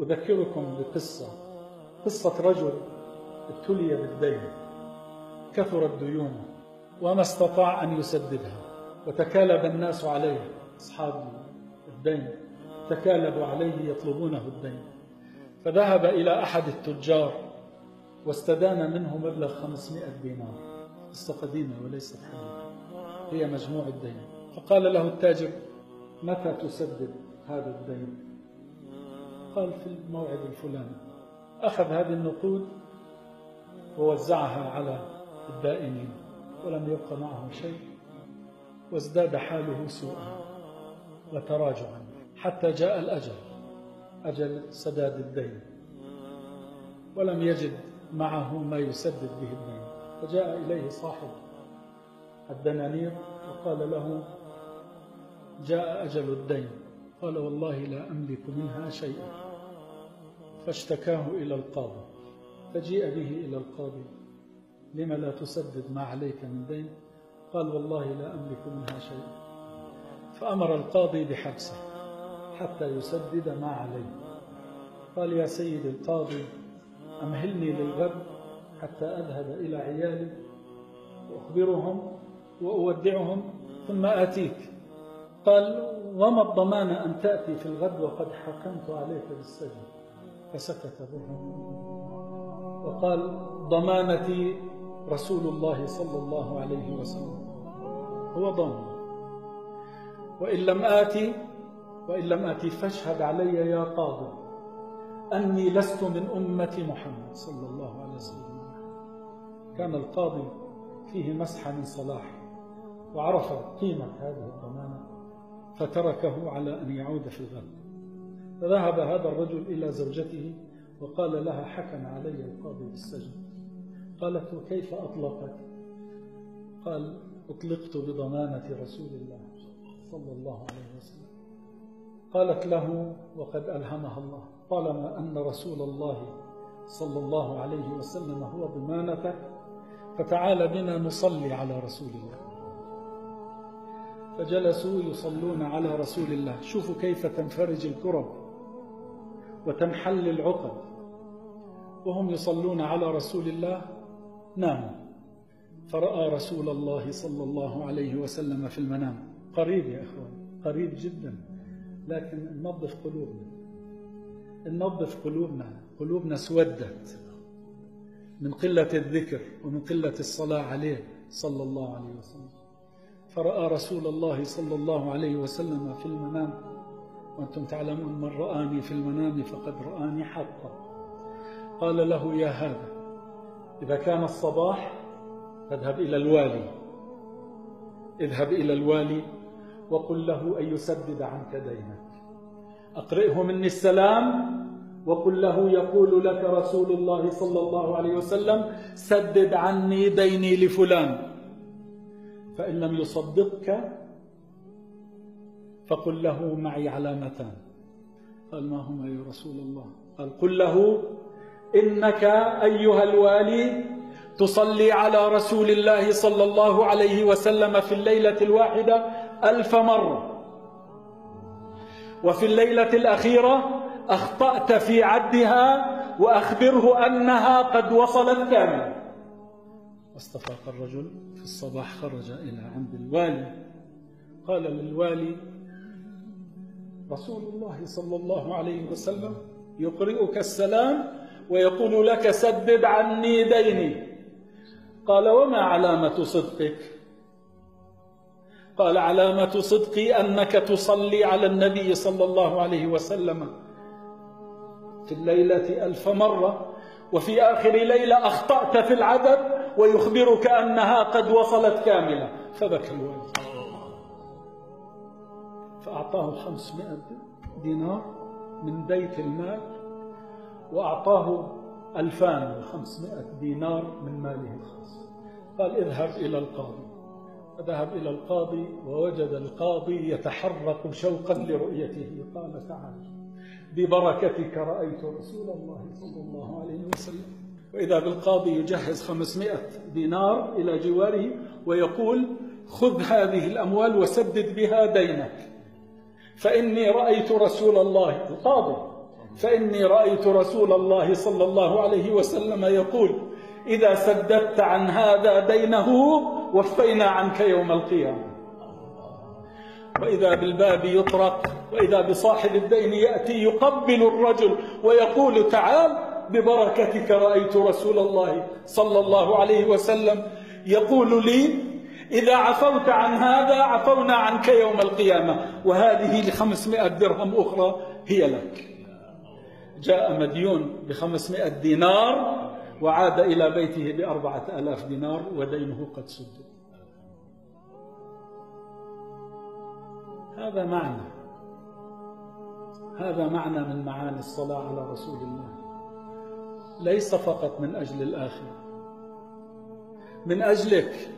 أذكركم قصة رجل ابتلي بالدين، كثرت ديونه وما استطاع أن يسددها، وتكالب الناس عليه، أصحاب الدين تكالبوا عليه يطلبونه الدين، فذهب إلى أحد التجار واستدان منه مبلغ 500 دينار. قصة قديمة وليست حديثة، هي مجموع الدين. فقال له التاجر: متى تسدد هذا الدين؟ قال: في الموعد الفلاني. أخذ هذه النقود ووزعها على الدائنين، ولم يبق معه شيء، وازداد حاله سوءا وتراجعا حتى جاء الأجل، أجل سداد الدين، ولم يجد معه ما يسدد به الدين. فجاء إليه صاحب الدنانير وقال له: جاء أجل الدين. قال: والله لا أملك منها شيئا. فاشتكاه إلى القاضي، فجيء به إلى القاضي: لما لا تسدد ما عليك من دين؟ قال: والله لا أملك منها شيئا. فأمر القاضي بحبسه حتى يسدد ما عليه. قال: يا سيد القاضي، أمهلني للغد حتى أذهب إلى عيالي وأخبرهم وأودعهم ثم آتيك. قال: وما الضمان أن تأتي في الغد وقد حكمت عليك بالسجن؟ فسكت به وقال: ضمانتي رسول الله صلى الله عليه وسلم، هو ضامن، وإن لم آتي فاشهد علي يا قاضي أني لست من أمة محمد صلى الله عليه وسلم. كان القاضي فيه مسحة من صلاح، وعرف قيمة هذه الضمانة، فتركه على أن يعود في الغد. فذهب هذا الرجل إلى زوجته وقال لها: حكم علي القاضي بالسجن. قالت: وكيف أطلقك؟ قال: أطلقت بضمانة رسول الله صلى الله عليه وسلم. قالت له: وقد ألهمها الله، طالما أن رسول الله صلى الله عليه وسلم هو ضمانتك، فتعال بنا نصلي على رسول الله. فجلسوا يصلون على رسول الله. شوفوا كيف تنفرج الكرب وتنحل العقد. وهم يصلون على رسول الله ناموا، فرأى رسول الله صلى الله عليه وسلم في المنام. قريب يا إخوان، قريب جدا، لكن ننظف قلوبنا اسودت من قلة الذكر ومن قلة الصلاة عليه صلى الله عليه وسلم. فرأى رسول الله صلى الله عليه وسلم في المنام، وأنتم تعلمون: من رآني في المنام فقد رآني حقا. قال له: يا هذا، إذا كان الصباح فاذهب إلى الوالي وقل له أن يسدد عنك دينك. أقرئه مني السلام وقل له: يقول لك رسول الله صلى الله عليه وسلم: سدد عني ديني لفلان. فإن لم يصدقك فقل له: معي علامتان. قال: ما هما يا رسول الله؟ قال: قل له: إنك أيها الوالي تصلي على رسول الله صلى الله عليه وسلم في الليلة الواحدة 1000 مرة، وفي الليلة الأخيرة أخطأت في عدها، وأخبره أنها قد وصلت كاملة. واستفاق الرجل في الصباح، خرج إلى عند الوالي، قال للوالي: رسول الله صلى الله عليه وسلم يقرئك السلام ويقول لك: سدد عني ديني. قال: وما علامة صدقك؟ قال: علامة صدقي أنك تصلي على النبي صلى الله عليه وسلم في الليلة 1000 مرة، وفي آخر ليلة أخطأت في العدد ويخبرك أنها قد وصلت كاملة. فبكى الوالي، فأعطاه 500 دينار من بيت المال، وأعطاه 2500 دينار من ماله الخاص. قال: اذهب إلى القاضي. فذهب إلى القاضي ووجد القاضي يتحرك شوقا لرؤيته. قال: تعال، ببركتك رأيت رسول الله صلى الله عليه وسلم. وإذا بالقاضي يجهز 500 دينار إلى جواره ويقول: خذ هذه الأموال وسدد بها دينك، فإني رأيت رسول الله. القاضي فإني رأيت رسول الله صلى الله عليه وسلم يقول: إذا سددت عن هذا دينه وفينا عنك يوم القيامة. وإذا بالباب يطرق، وإذا بصاحب الدين يأتي يقبل الرجل ويقول: تعال ببركتك رأيت رسول الله صلى الله عليه وسلم يقول لي: إذا عفوت عن هذا عفونا عنك يوم القيامة، وهذه ل500 درهم أخرى هي لك. جاء مديون ب500 دينار وعاد إلى بيته ب4000 دينار ودينه قد سدد. هذا معنى من معاني الصلاة على رسول الله، ليس فقط من أجل الآخرة، من أجلك